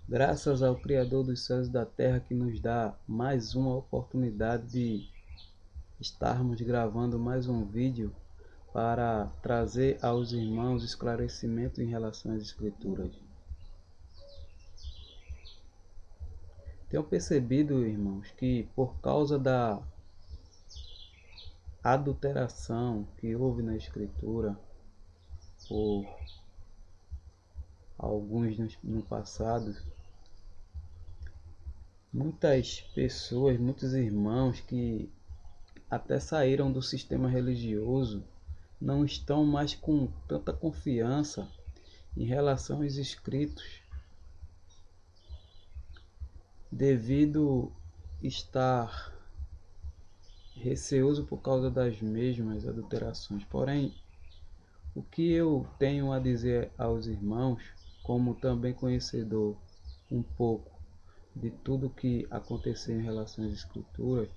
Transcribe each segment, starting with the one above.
Graças ao Criador dos céus e da terra que nos dá mais uma oportunidade de estarmos gravando mais um vídeo para trazer aos irmãos esclarecimento em relação às Escrituras. Tenho percebido, irmãos, que por causa da adulteração que houve na Escritura por alguns no passado, muitas pessoas, muitos irmãos que até saíram do sistema religioso não estão mais com tanta confiança em relação aos escritos, devido estar receoso por causa das mesmas adulterações. Porém, o que eu tenho a dizer aos irmãos, como também conhecedor um pouco de tudo que aconteceu em relação às escrituras,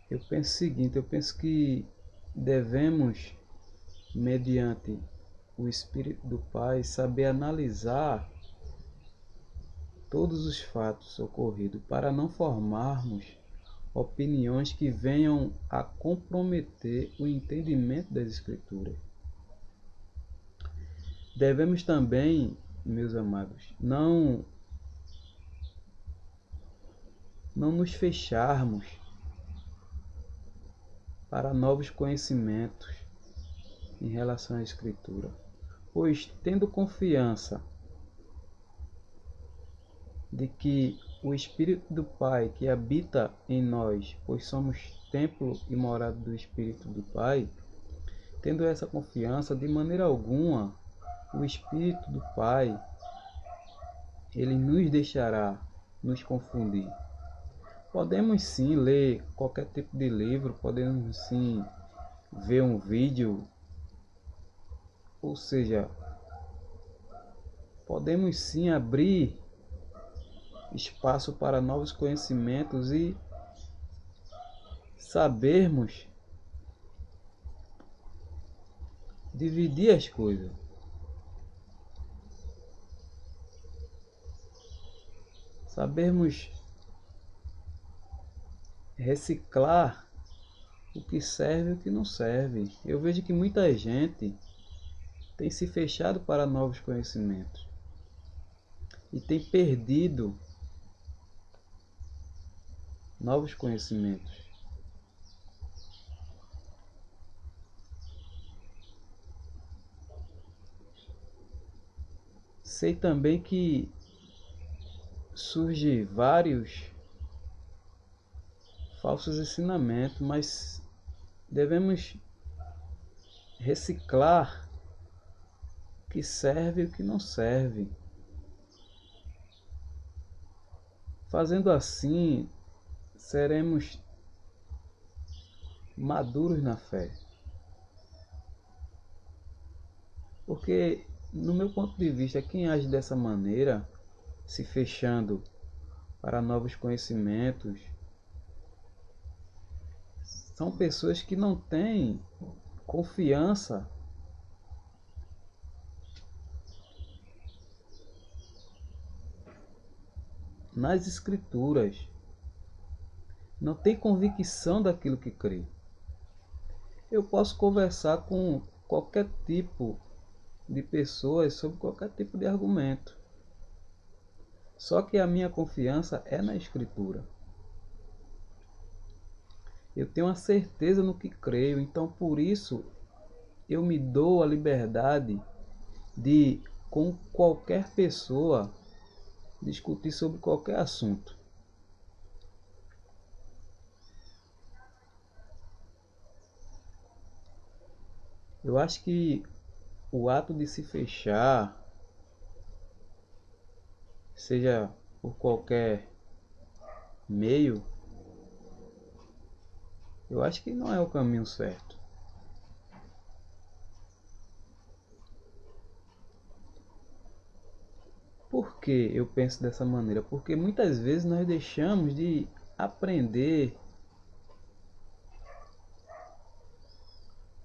eu penso o seguinte, eu penso que devemos, mediante o Espírito do Pai, saber analisar todos os fatos ocorridos para não formarmos opiniões que venham a comprometer o entendimento das Escrituras. Devemos também, meus amados, não nos fecharmos para novos conhecimentos em relação à Escritura, pois tendo confiança de que o Espírito do Pai que habita em nós, pois somos templo e morada do Espírito do Pai, tendo essa confiança, de maneira alguma o Espírito do Pai ele nos deixará nos confundir. Podemos sim ler qualquer tipo de livro, podemos sim ver um vídeo, ou seja, podemos sim abrir espaço para novos conhecimentos e sabermos dividir as coisas. Sabermos reciclar o que serve e o que não serve. Eu vejo que muita gente tem se fechado para novos conhecimentos e tem perdido novos conhecimentos. Sei também que surgem vários falsos ensinamentos, mas devemos reciclar o que serve e o que não serve. Fazendo assim, seremos maduros na fé. Porque, no meu ponto de vista, quem age dessa maneira, se fechando para novos conhecimentos, são pessoas que não têm confiança nas Escrituras, não tem convicção daquilo que crê. Eu posso conversar com qualquer tipo de pessoas sobre qualquer tipo de argumento, só que a minha confiança é na Escritura. Eu tenho a certeza no que creio, então por isso eu me dou a liberdade de, com qualquer pessoa, discutir sobre qualquer assunto. Eu acho que o ato de se fechar, seja por qualquer meio, eu acho que não é o caminho certo. Por que eu penso dessa maneira? Porque muitas vezes nós deixamos de aprender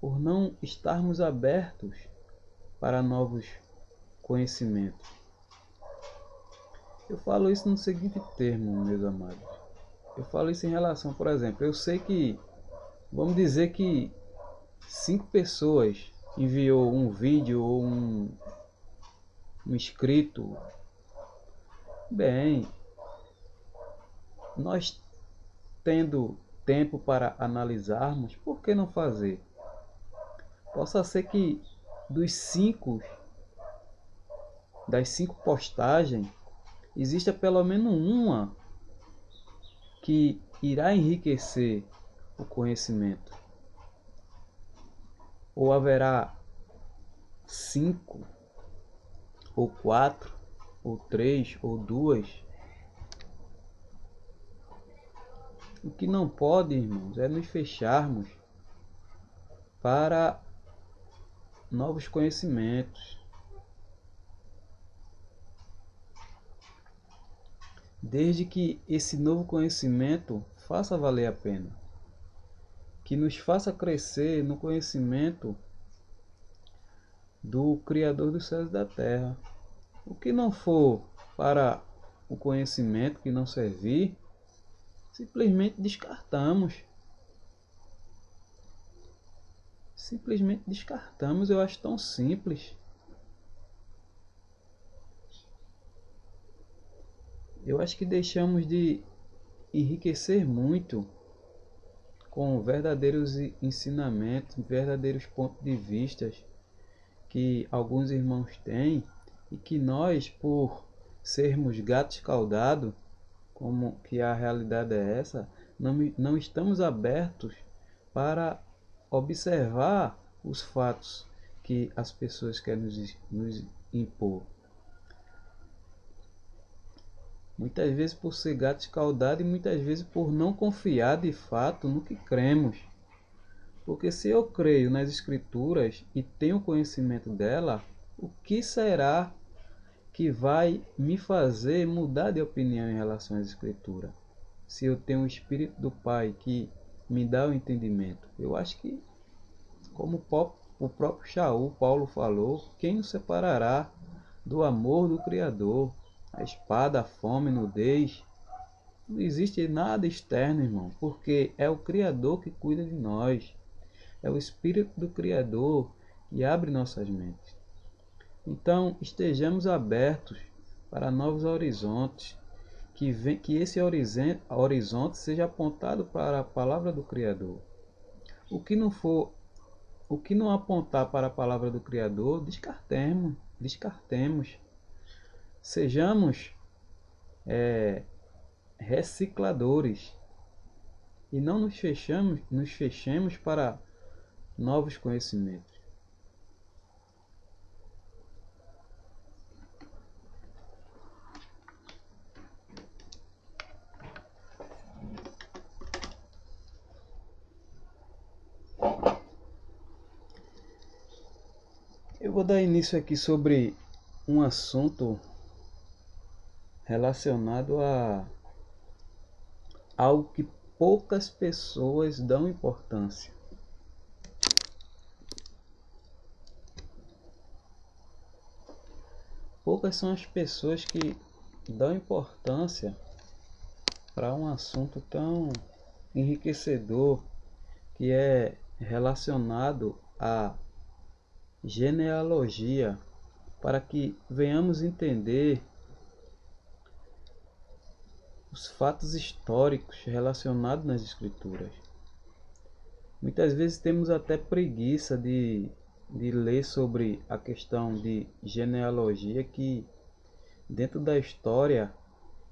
por não estarmos abertos para novos conhecimentos. Eu falo isso no seguinte termo, meus amados. Eu falo isso em relação, por exemplo, eu sei que, vamos dizer que 5 pessoas enviou um vídeo ou um escrito. Bem, nós tendo tempo para analisarmos, por que não fazer? Possa ser que dos cinco, das 5 postagens, exista pelo menos uma que irá enriquecer o conhecimento. Ou haverá 5, ou 4, ou 3, ou 2. O que não pode, irmãos, é nos fecharmos para novos conhecimentos, desde que esse novo conhecimento faça valer a pena, que nos faça crescer no conhecimento do Criador dos céus e da terra. O que não for para o conhecimento, que não servir, simplesmente descartamos. Simplesmente descartamos, eu acho tão simples. Eu acho que deixamos de enriquecer muito com verdadeiros ensinamentos, verdadeiros pontos de vista que alguns irmãos têm e que nós, por sermos gatos escaldados, como que a realidade é essa, não estamos abertos para observar os fatos que as pessoas querem nos impor. Muitas vezes por ser gato escaldado e muitas vezes por não confiar de fato no que cremos. Porque se eu creio nas escrituras e tenho conhecimento dela, o que será que vai me fazer mudar de opinião em relação às escrituras? Se eu tenho o Espírito do Pai que me dá o entendimento. Eu acho que, como o próprio Shaul, Paulo falou, quem nos separará do amor do Criador? A espada, a fome, a nudez. Não existe nada externo, irmão, porque é o Criador que cuida de nós. É o Espírito do Criador que abre nossas mentes. Então, estejamos abertos para novos horizontes, que esse horizonte seja apontado para a palavra do Criador. O que não apontar para a palavra do Criador, descartemos. Sejamos recicladores e não nos fechemos para novos conhecimentos. Eu vou dar início aqui sobre um assunto relacionado a algo que poucas pessoas dão importância. Poucas são as pessoas que dão importância para um assunto tão enriquecedor que é relacionado à genealogia, para que venhamos entender os fatos históricos relacionados nas escrituras. Muitas vezes temos até preguiça de ler sobre a questão de genealogia, que dentro da história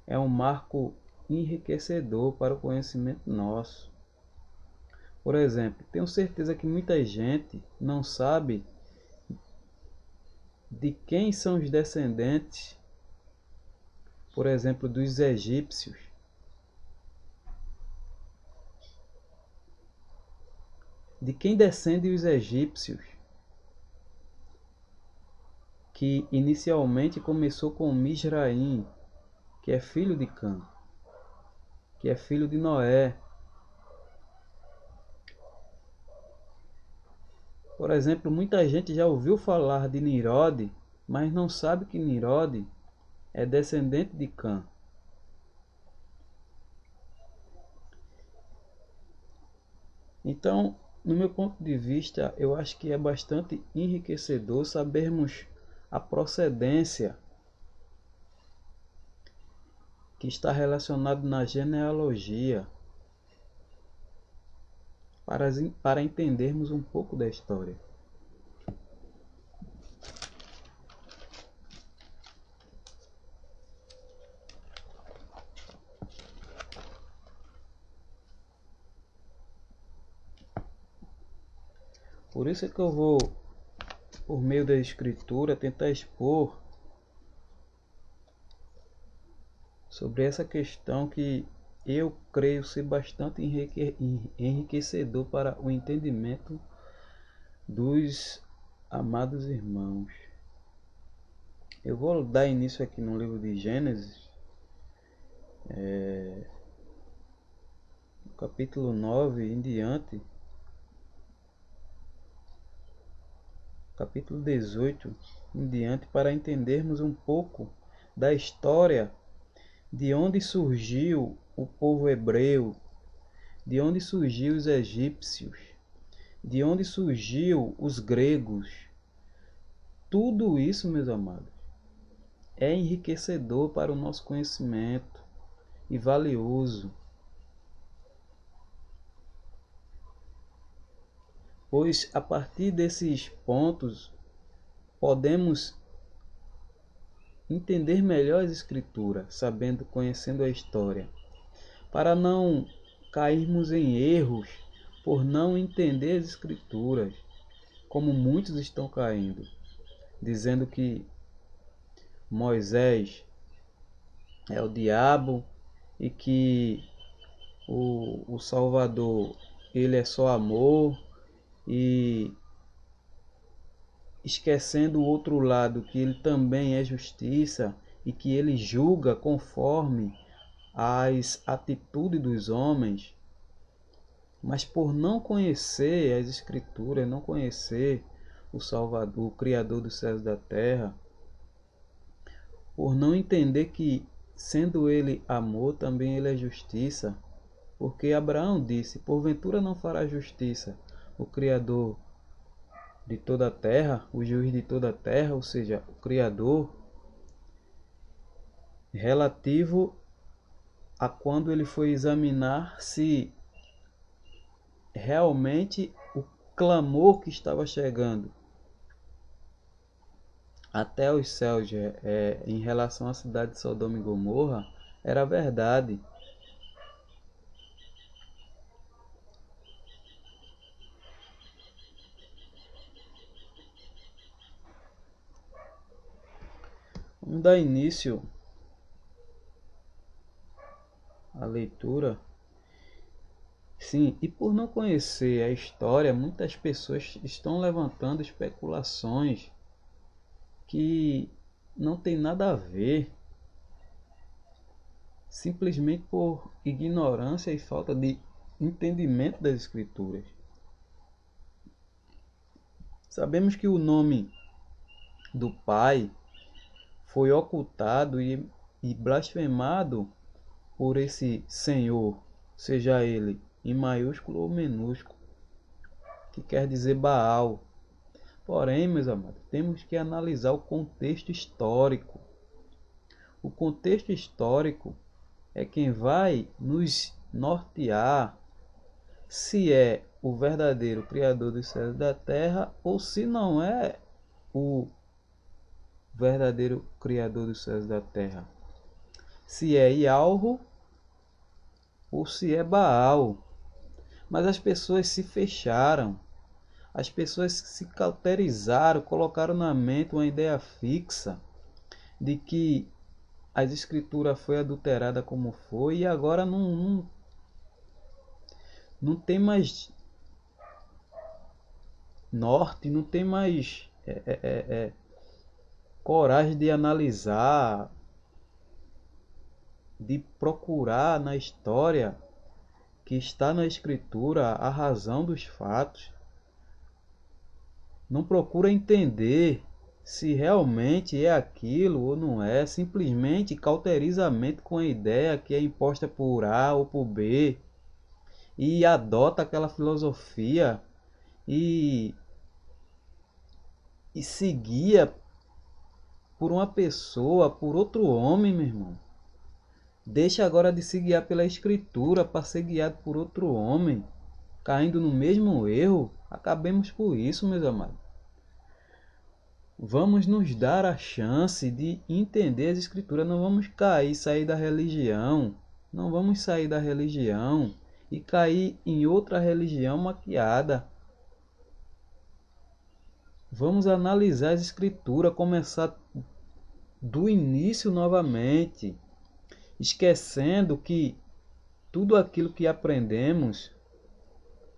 é um marco enriquecedor para o conhecimento nosso. Por exemplo, tenho certeza que muita gente não sabe de quem são os descendentes, por exemplo, dos egípcios. De quem descendem os egípcios, que inicialmente começou com Misraim, que é filho de Cã, que é filho de Noé. Por exemplo, muita gente já ouviu falar de Nimrod, mas não sabe que Nimrod é descendente de Cã. Então, no meu ponto de vista, eu acho que é bastante enriquecedor sabermos a procedência que está relacionada na genealogia para entendermos um pouco da história. Por isso é que eu vou, por meio da escritura, tentar expor sobre essa questão que eu creio ser bastante enriquecedor para o entendimento dos amados irmãos. Eu vou dar início aqui no livro de Gênesis, capítulo 9 em diante, capítulo 18 em diante, para entendermos um pouco da história de onde surgiu o povo hebreu, de onde surgiu os egípcios, de onde surgiu os gregos. Tudo isso, meus amados, é enriquecedor para o nosso conhecimento e valioso, pois a partir desses pontos podemos entender melhor as escrituras, conhecendo a história, para não cairmos em erros por não entender as escrituras, como muitos estão caindo, dizendo que Moisés é o diabo e que o Salvador ele é só amor, e esquecendo o outro lado, que ele também é justiça e que ele julga conforme as atitudes dos homens. Mas por não conhecer as escrituras, não conhecer o Salvador, o Criador dos céus e da terra, por não entender que sendo ele amor, também ele é justiça, porque Abraão disse: porventura não fará justiça o Criador de toda a terra, o juiz de toda a terra, ou seja, o Criador, relativo a quando ele foi examinar se realmente o clamor que estava chegando até os céus em relação à cidade de Sodoma e Gomorra era verdade. Vamos dar início à leitura. Sim, e por não conhecer a história, muitas pessoas estão levantando especulações que não tem nada a ver, simplesmente por ignorância e falta de entendimento das escrituras. Sabemos que o nome do Pai foi ocultado e blasfemado por esse Senhor, seja ele em maiúsculo ou minúsculo, que quer dizer Baal. Porém, meus amados, temos que analisar o contexto histórico. O contexto histórico é quem vai nos nortear se é o verdadeiro Criador dos céus e da terra ou se não é o verdadeiro Criador dos céus e da terra. Se é Yahweh ou se é Baal. Mas as pessoas se fecharam, as pessoas se cauterizaram, colocaram na mente uma ideia fixa de que a escritura foi adulterada como foi e agora não tem mais norte, não tem mais coragem de analisar, de procurar na história que está na escritura a razão dos fatos. Não procura entender se realmente é aquilo ou não é, simplesmente cauteriza a mente com a ideia que é imposta por A ou por B e adota aquela filosofia e, e se guia por uma pessoa, por outro homem, meu irmão. Deixa agora de se guiar pela escritura para ser guiado por outro homem, caindo no mesmo erro. Acabemos por isso, meus amados. Vamos nos dar a chance de entender as escrituras. Não vamos sair da religião. Não vamos sair da religião e cair em outra religião maquiada. Vamos analisar as escrituras, começar do início novamente, esquecendo que tudo aquilo que aprendemos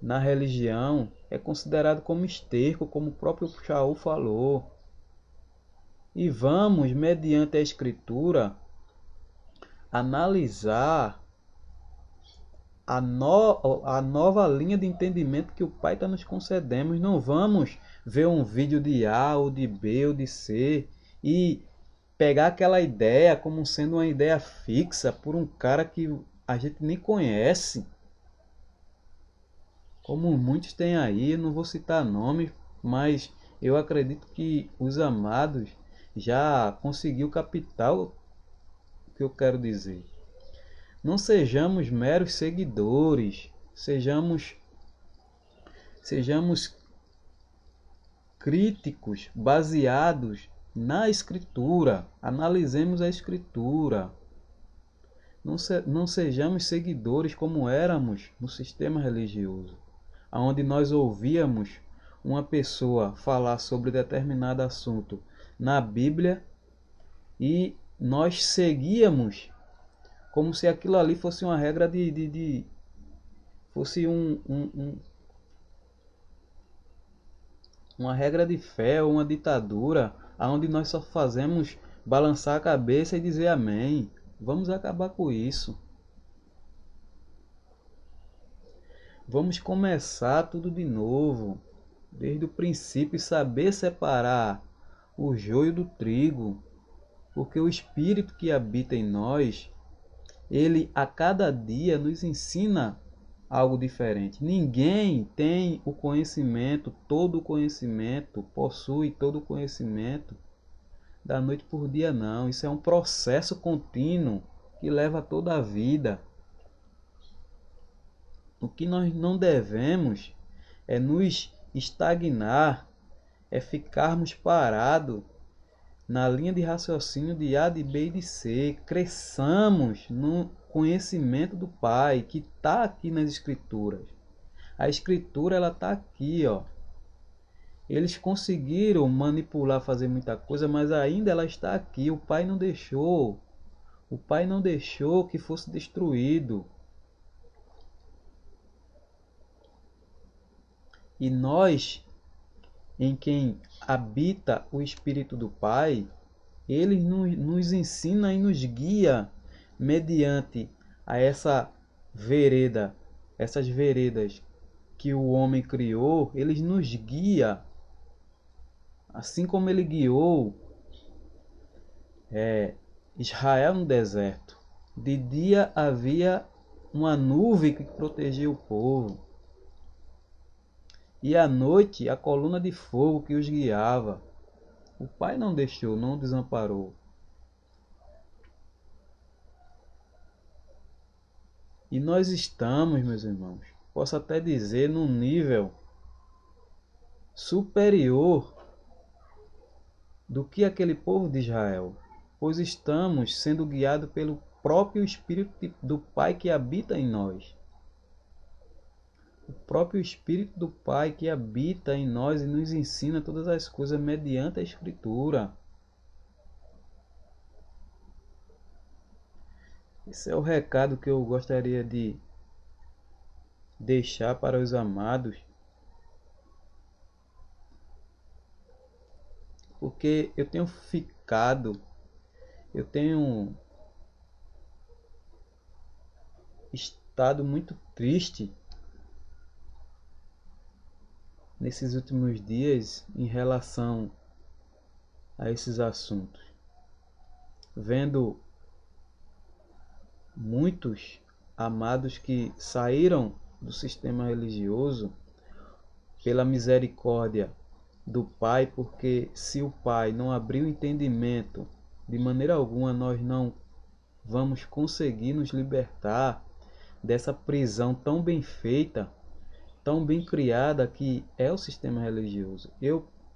na religião é considerado como esterco, como o próprio Shaul falou. E vamos, mediante a escritura, analisar a nova linha de entendimento que o Pai está nos concedendo. Não vamos ver um vídeo de A ou de B ou de C e pegar aquela ideia como sendo uma ideia fixa por um cara que a gente nem conhece. Como muitos têm aí, não vou citar nomes, mas eu acredito que os amados já conseguiu captar o que eu quero dizer. Não sejamos meros seguidores, sejamos críticos baseados na escritura. Analisemos a escritura. Não sejamos seguidores como éramos no sistema religioso, onde nós ouvíamos uma pessoa falar sobre determinado assunto na Bíblia e nós seguíamos como se aquilo ali fosse uma regra fosse uma regra de fé ou uma ditadura, onde nós só fazemos balançar a cabeça e dizer amém. Vamos acabar com isso. Vamos começar tudo de novo, desde o princípio, e saber separar o joio do trigo, porque o Espírito que habita em nós, ele a cada dia nos ensina algo diferente. Ninguém tem o conhecimento, todo o conhecimento, possui todo o conhecimento da noite por dia, não. Isso é um processo contínuo que leva toda a vida. O que nós não devemos é nos estagnar, é ficarmos parados na linha de raciocínio de A, de B e de C. Cresçamos no conhecimento do Pai, que está aqui nas Escrituras. A Escritura, ela está aqui, ó. Eles conseguiram manipular, fazer muita coisa, mas ainda ela está aqui. O Pai não deixou. O Pai não deixou que fosse destruído. E nós, em quem habita o Espírito do Pai, ele nos ensina e nos guia mediante a essa vereda, essas veredas que o homem criou. Ele nos guia, assim como ele guiou Israel no deserto. De dia havia uma nuvem que protegia o povo, e à noite a coluna de fogo que os guiava. O Pai não deixou, não desamparou. E nós estamos, meus irmãos, posso até dizer, num nível superior do que aquele povo de Israel, pois estamos sendo guiados pelo próprio Espírito do Pai que habita em nós. O próprio Espírito do Pai que habita em nós e nos ensina todas as coisas mediante a Escritura. Esse é o recado que eu gostaria de deixar para os amados, porque eu tenho estado muito triste nesses últimos dias em relação a esses assuntos, vendo muitos amados que saíram do sistema religioso pela misericórdia do Pai, porque se o Pai não abrir o entendimento, de maneira alguma nós não vamos conseguir nos libertar dessa prisão tão bem feita, tão bem criada que é o sistema religioso.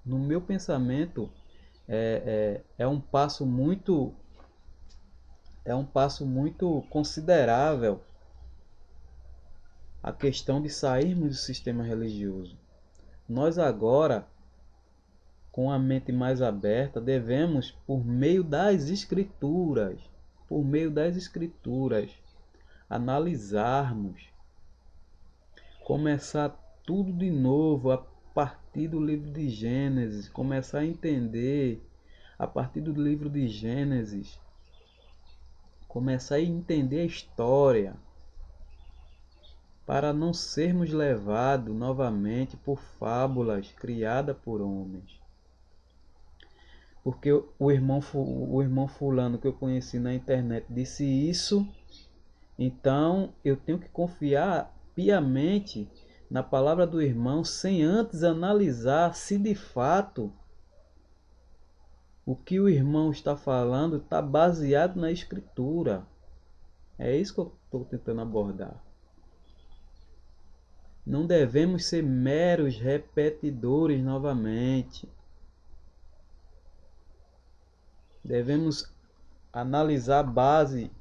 No meu pensamento, é um passo muito considerável a questão de sairmos do sistema religioso. Nós agora, com a mente mais aberta, devemos, por meio das escrituras, analisarmos, começar tudo de novo a partir do livro de Gênesis, começar a entender a partir do livro de Gênesis, começar a entender a história, para não sermos levados novamente por fábulas criadas por homens. Porque o irmão fulano que eu conheci na internet disse isso, então eu tenho que confiar piamente na palavra do irmão, sem antes analisar se de fato o que o irmão está falando está baseado na escritura. É isso que eu estou tentando abordar. Não devemos ser meros repetidores novamente. Devemos analisar a base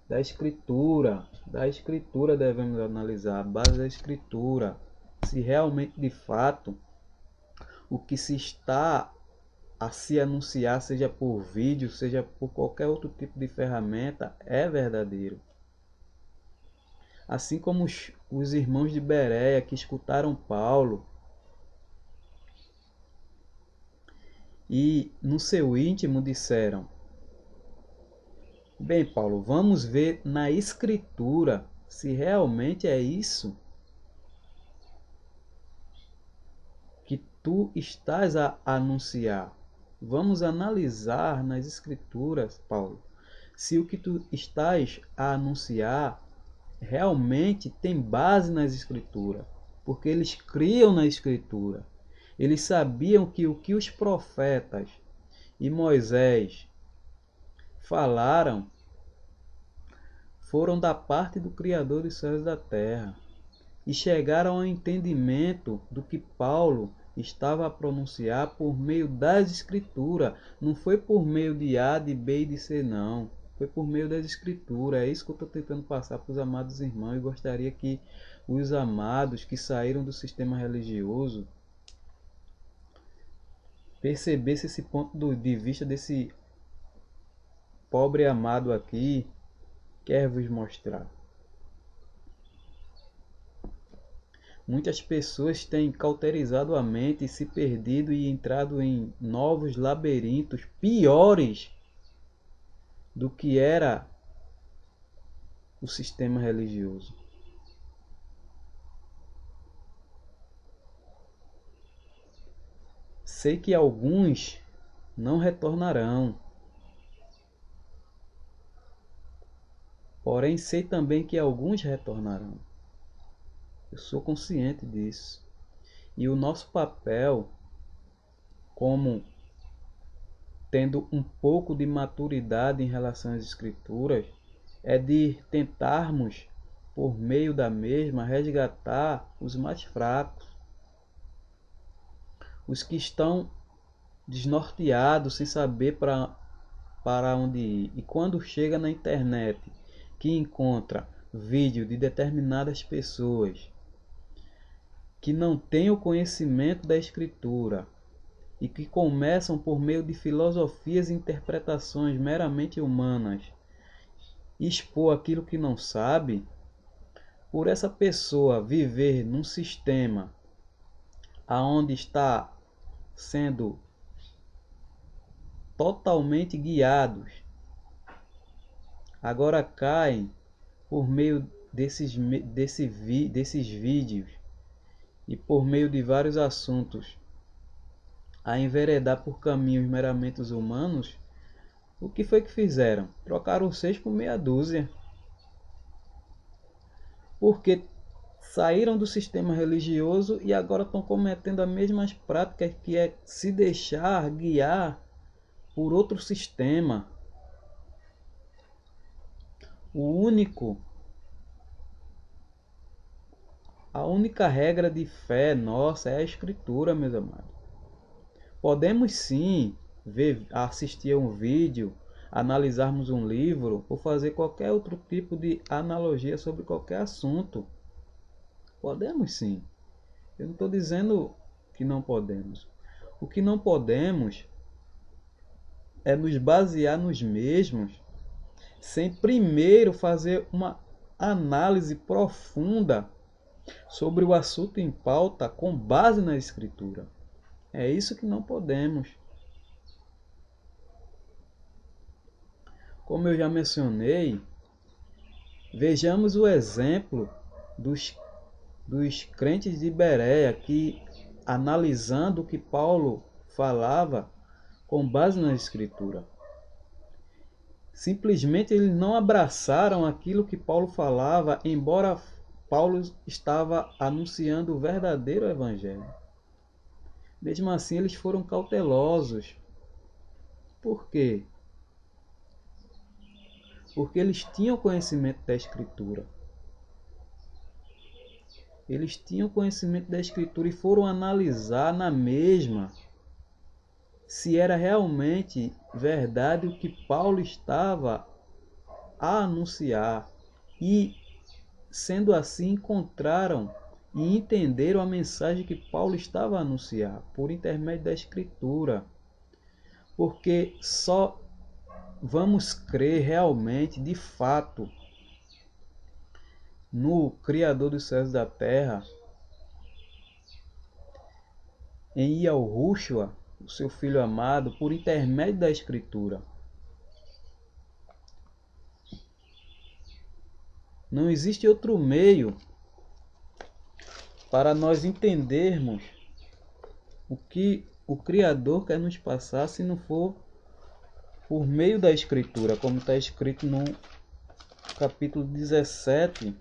da escritura. Da escritura devemos analisar a base da escritura. Se realmente, de fato, o que se está a se anunciar, seja por vídeo, seja por qualquer outro tipo de ferramenta, é verdadeiro. Assim como os irmãos de Bereia que escutaram Paulo e no seu íntimo disseram: bem, Paulo, vamos ver na escritura se realmente é isso que tu estás a anunciar. Vamos analisar nas escrituras, Paulo, se o que tu estás a anunciar realmente tem base nas escrituras, porque eles criam na escritura. Eles sabiam que o que os profetas e Moisés falaram foram da parte do Criador dos céus e da terra, e chegaram ao entendimento do que Paulo estava a pronunciar por meio das escrituras. Não foi por meio de A, de B e de C, não. Foi por meio das escrituras. É isso que eu estou tentando passar para os amados irmãos. E gostaria que os amados que saíram do sistema religioso percebessem esse ponto de vista desse pobre amado aqui. Quer vos mostrar. Muitas pessoas têm cauterizado a mente e se perdido e entrado em novos labirintos piores do que era o sistema religioso. Sei que alguns não retornarão, porém sei também que alguns retornarão. Eu sou consciente disso. E o nosso papel, como tendo um pouco de maturidade em relação às escrituras, é de tentarmos, por meio da mesma, resgatar os mais fracos, os que estão desnorteados, sem saber para onde ir. E quando chega na internet, que encontra vídeo de determinadas pessoas que não têm o conhecimento da escritura e que começam por meio de filosofias e interpretações meramente humanas expor aquilo que não sabe, por essa pessoa viver num sistema aonde está sendo totalmente guiados, agora caem por meio desses vídeos e por meio de vários assuntos a enveredar por caminhos meramente humanos, o que foi que fizeram? Trocaram 6 por meia dúzia. Porque saíram do sistema religioso e agora estão cometendo as mesmas práticas, que é se deixar guiar por outro sistema. A única regra de fé nossa é a Escritura, meus amados. Podemos sim assistir a um vídeo, analisarmos um livro ou fazer qualquer outro tipo de analogia sobre qualquer assunto. Podemos sim. Eu não estou dizendo que não podemos. O que não podemos é nos basear nos mesmos sem primeiro fazer uma análise profunda sobre o assunto em pauta com base na Escritura. É isso que não podemos. Como eu já mencionei, vejamos o exemplo dos crentes de Bereia, que, analisando o que Paulo falava com base na Escritura, simplesmente eles não abraçaram aquilo que Paulo falava, embora Paulo estava anunciando o verdadeiro evangelho. Mesmo assim, eles foram cautelosos. Por quê? Porque eles tinham conhecimento da Escritura. Eles tinham conhecimento da Escritura e foram analisar na mesma se era realmente verdade o que Paulo estava a anunciar. E, sendo assim, encontraram e entenderam a mensagem que Paulo estava a anunciar por intermédio da Escritura. Porque só vamos crer realmente, de fato, no Criador dos céus e da terra, em Yahushua, o seu Filho amado, por intermédio da Escritura. Não existe outro meio para nós entendermos o que o Criador quer nos passar, se não for por meio da Escritura, como está escrito no capítulo 17,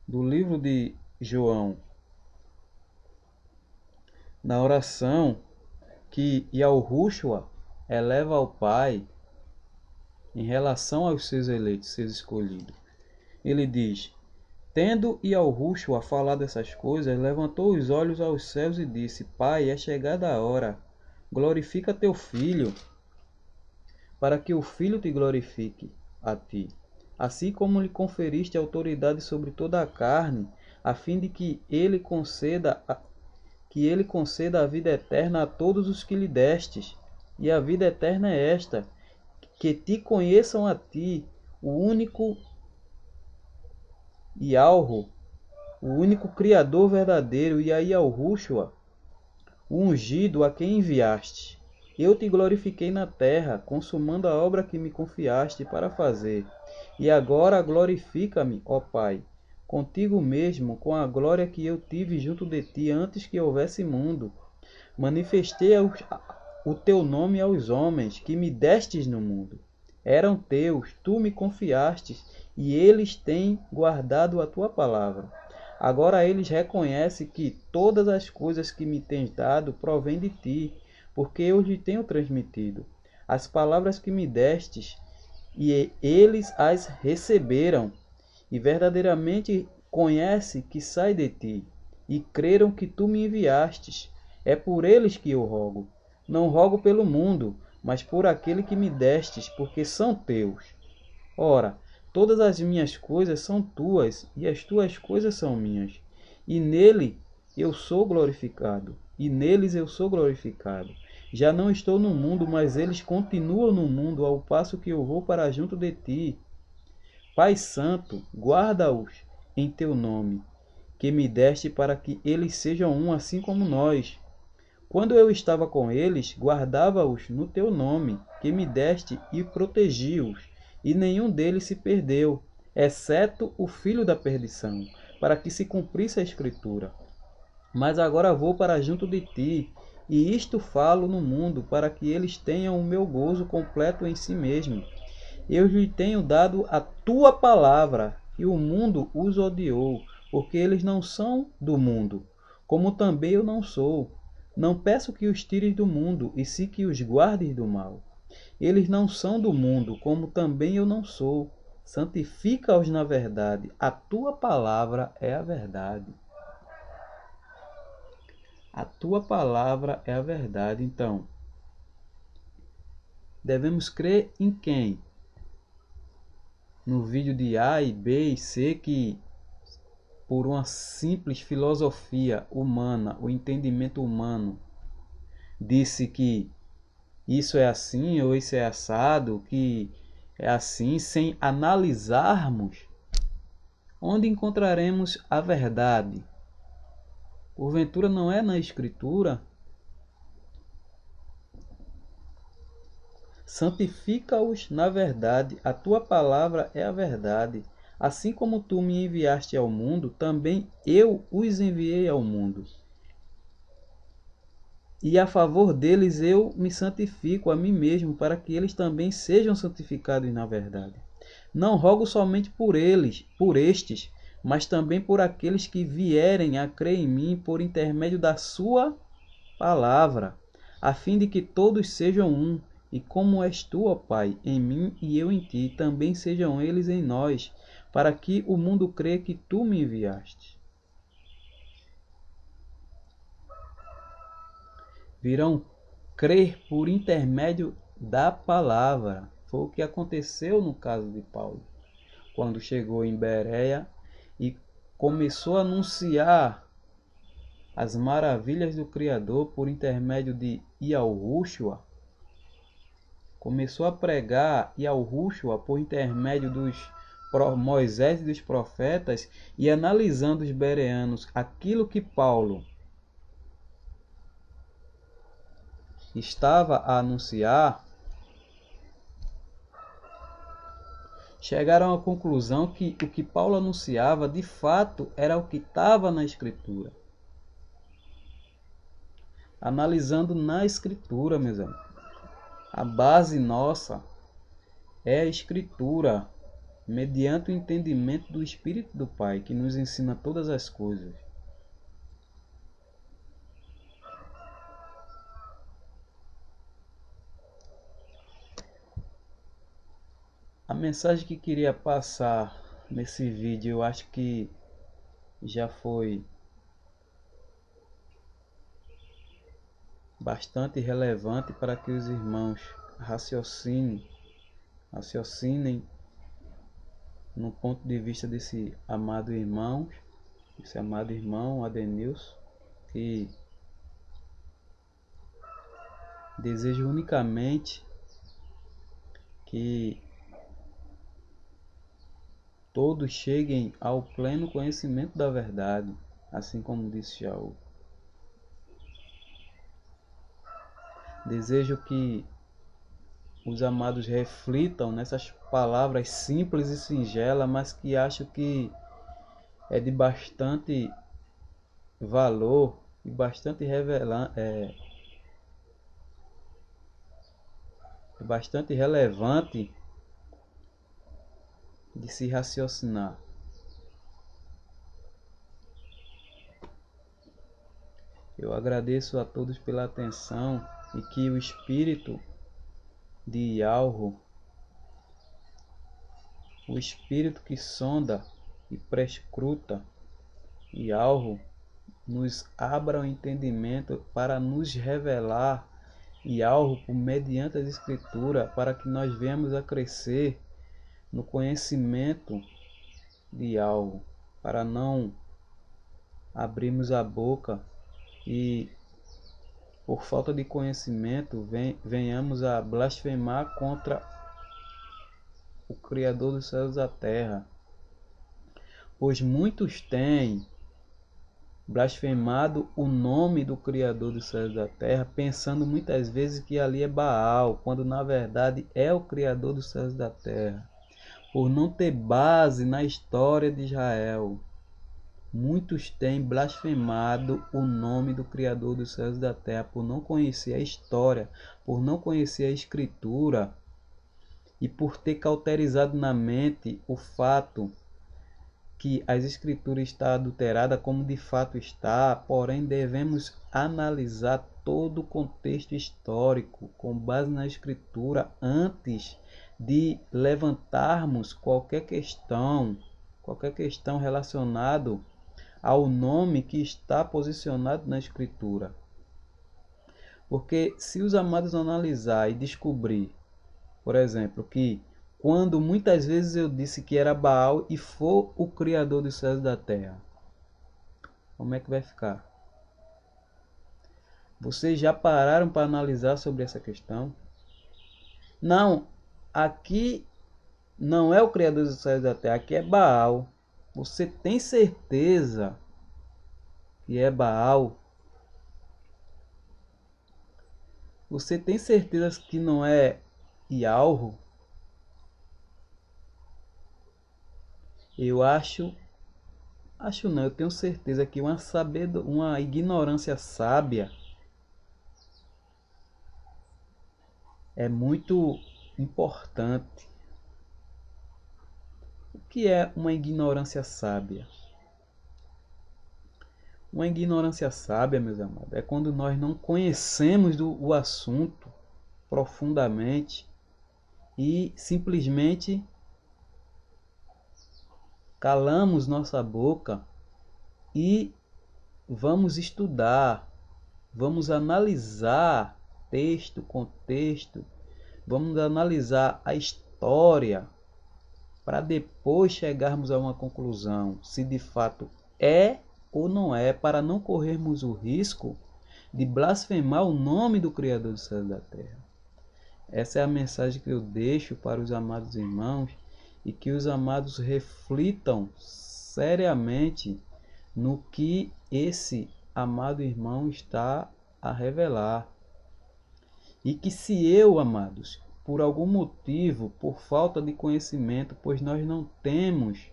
do livro de João, na oração que Yahushua eleva ao Pai em relação aos seus eleitos, seus escolhidos. Ele diz: tendo Yahushua falado essas coisas, levantou os olhos aos céus e disse: Pai, é chegada a hora, glorifica teu Filho, para que o Filho te glorifique a ti, assim como lhe conferiste autoridade sobre toda a carne, a fim de que ele conceda a vida eterna a todos os que lhe destes. E a vida eterna é esta, que te conheçam a ti, o único Yahweh, o único Criador verdadeiro, e a Yahushua, o ungido a quem enviaste. Eu te glorifiquei na terra, consumando a obra que me confiaste para fazer. E agora glorifica-me, ó Pai, contigo mesmo, com a glória que eu tive junto de ti antes que houvesse mundo. Manifestei o teu nome aos homens que me destes no mundo. Eram teus, tu me confiastes, e eles têm guardado a tua palavra. Agora eles reconhecem que todas as coisas que me tens dado provêm de ti, porque eu lhe tenho transmitido as palavras que me destes, e eles as receberam, e verdadeiramente conhecem que sai de ti, e creram que tu me enviastes. É por eles que eu rogo. Não rogo pelo mundo, mas por aquele que me destes, porque são teus. Ora, todas as minhas coisas são tuas, e as tuas coisas são minhas. E nele eu sou glorificado, e neles eu sou glorificado. Já não estou no mundo, mas eles continuam no mundo, ao passo que eu vou para junto de ti. Pai Santo, guarda-os em teu nome, que me deste, para que eles sejam um, assim como nós. Quando eu estava com eles, guardava-os no teu nome, que me deste, e protegi-os, e nenhum deles se perdeu, exceto o filho da perdição, para que se cumprisse a Escritura. Mas agora vou para junto de ti, e isto falo no mundo, para que eles tenham o meu gozo completo em si mesmo. Eu lhe tenho dado a tua palavra, e o mundo os odiou, porque eles não são do mundo, como também eu não sou. Não peço que os tires do mundo, e sim que os guardes do mal. Eles não são do mundo, como também eu não sou. Santifica-os na verdade. A tua palavra é a verdade. A tua palavra é a verdade. Então, devemos crer em quem? No vídeo de A e B e C, que por uma simples filosofia humana, o entendimento humano, disse que isso é assim ou isso é assado, que é assim, sem analisarmos onde encontraremos a verdade. Porventura não é na Escritura? Santifica-os na verdade, a tua palavra é a verdade. Assim como tu me enviaste ao mundo, também eu os enviei ao mundo. E a favor deles eu me santifico a mim mesmo, para que eles também sejam santificados na verdade. Não rogo somente por eles, por estes, mas também por aqueles que vierem a crer em mim por intermédio da sua palavra, a fim de que todos sejam um, e como és tu, ó Pai, em mim e eu em ti, também sejam eles em nós, para que o mundo crê que tu me enviaste. Virão crer por intermédio da palavra. Foi o que aconteceu no caso de Paulo, quando chegou em Bereia e começou a anunciar as maravilhas do Criador por intermédio de Yahushua. Começou a pregar Yahushua por intermédio dos Moisés e dos profetas, e analisando os bereanos aquilo que Paulo estava a anunciar, chegaram à conclusão que o que Paulo anunciava de fato era o que estava na Escritura. Analisando na Escritura, meus amigos, a base nossa é a Escritura, mediante o entendimento do Espírito do Pai, que nos ensina todas as coisas. A mensagem que queria passar nesse vídeo, eu acho que já foi bastante relevante para que os irmãos raciocinem no ponto de vista desse amado irmão Adenilson, que desejo unicamente que todos cheguem ao pleno conhecimento da verdade, assim como disse Jaú. Desejo que os amados reflitam nessas palavras simples e singelas, mas que acho que é de bastante valor e bastante bastante relevante de se raciocinar. Eu agradeço a todos pela atenção e que o Espírito de Yahweh, o Espírito que sonda e prescruta Yahweh, nos abra o entendimento para nos revelar Yahweh por mediante as Escrituras, para que nós venhamos a crescer no conhecimento de Yahweh, para não abrirmos a boca e por falta de conhecimento venhamos a blasfemar contra o Criador dos céus e da terra. Pois muitos têm blasfemado o nome do Criador dos céus e da terra, pensando muitas vezes que ali é Baal, quando na verdade é o Criador dos céus e da terra. por não ter base na história de Israel. Muitos têm blasfemado o nome do Criador dos céus e da terra por não conhecer a história, por não conhecer a Escritura e por ter cauterizado na mente o fato que as Escrituras está adulterada como de fato está, porém devemos analisar todo o contexto histórico com base na Escritura antes de levantarmos qualquer questão relacionada ao nome que está posicionado na Escritura. Porque se os amados analisar e descobrir, por exemplo, que quando muitas vezes eu disse que era Baal e foi o Criador dos céus e da terra, como é que vai ficar? Vocês já pararam para analisar sobre essa questão? Não, aqui não é o Criador dos céus e da terra, aqui é Baal. Você tem certeza que é Baal? Você tem certeza que não é Ialro? Eu acho não, eu tenho certeza que uma ignorância sábia é muito importante. O que é uma ignorância sábia? Uma ignorância sábia, meus amados, é quando nós não conhecemos o assunto profundamente e simplesmente calamos nossa boca e vamos estudar, vamos analisar texto, contexto, vamos analisar a história para depois chegarmos a uma conclusão, se de fato é ou não é, para não corrermos o risco de blasfemar o nome do Criador do céu e da terra. Essa é a mensagem que eu deixo para os amados irmãos e que os amados reflitam seriamente no que esse amado irmão está a revelar. E que se eu, amados, por algum motivo, por falta de conhecimento, pois nós não temos,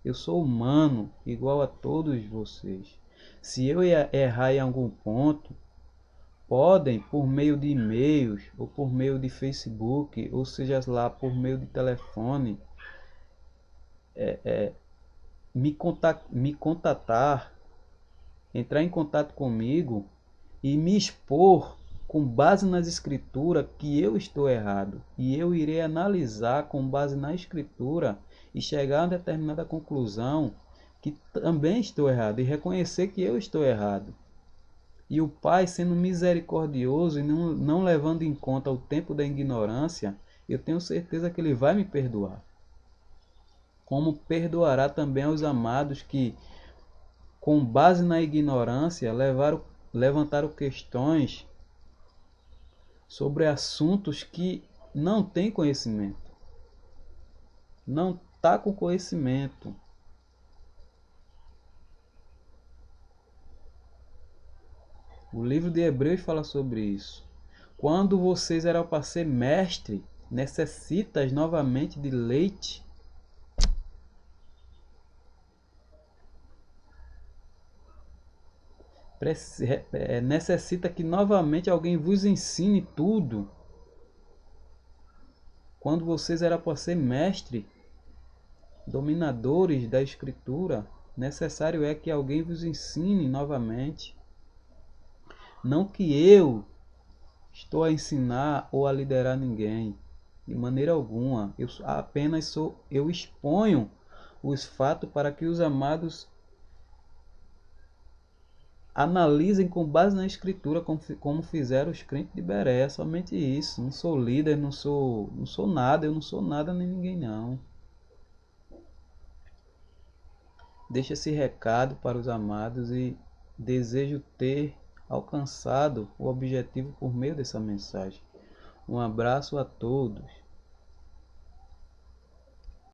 eu sou humano, igual a todos vocês. Se eu errar em algum ponto, podem, por meio de e-mails, ou por meio de Facebook, ou seja lá, por meio de telefone, me contatar, entrar em contato comigo e me expor com base nas escrituras que eu estou errado. E eu irei analisar com base na escritura e chegar a uma determinada conclusão que também estou errado e reconhecer que eu estou errado. E o Pai, sendo misericordioso e não levando em conta o tempo da ignorância, eu tenho certeza que Ele vai me perdoar. Como perdoará também aos amados que, com base na ignorância, levantaram questões sobre assuntos que não têm conhecimento. Não está com conhecimento. O livro de Hebreus fala sobre isso. Quando vocês eram para ser mestre, necessitas novamente de leite. Necessita que novamente alguém vos ensine tudo. Quando vocês eram para ser mestre, dominadores da escritura, necessário é que alguém vos ensine novamente. Não que eu estou a ensinar ou a liderar ninguém, de maneira alguma. Eu exponho os fatos para que os amados analisem com base na escritura, como fizeram os crentes de Bereia. Somente isso. Não sou líder, não sou nada, eu não sou nada nem ninguém não. Deixa esse recado para os amados e desejo ter alcançado o objetivo por meio dessa mensagem. Um abraço a todos.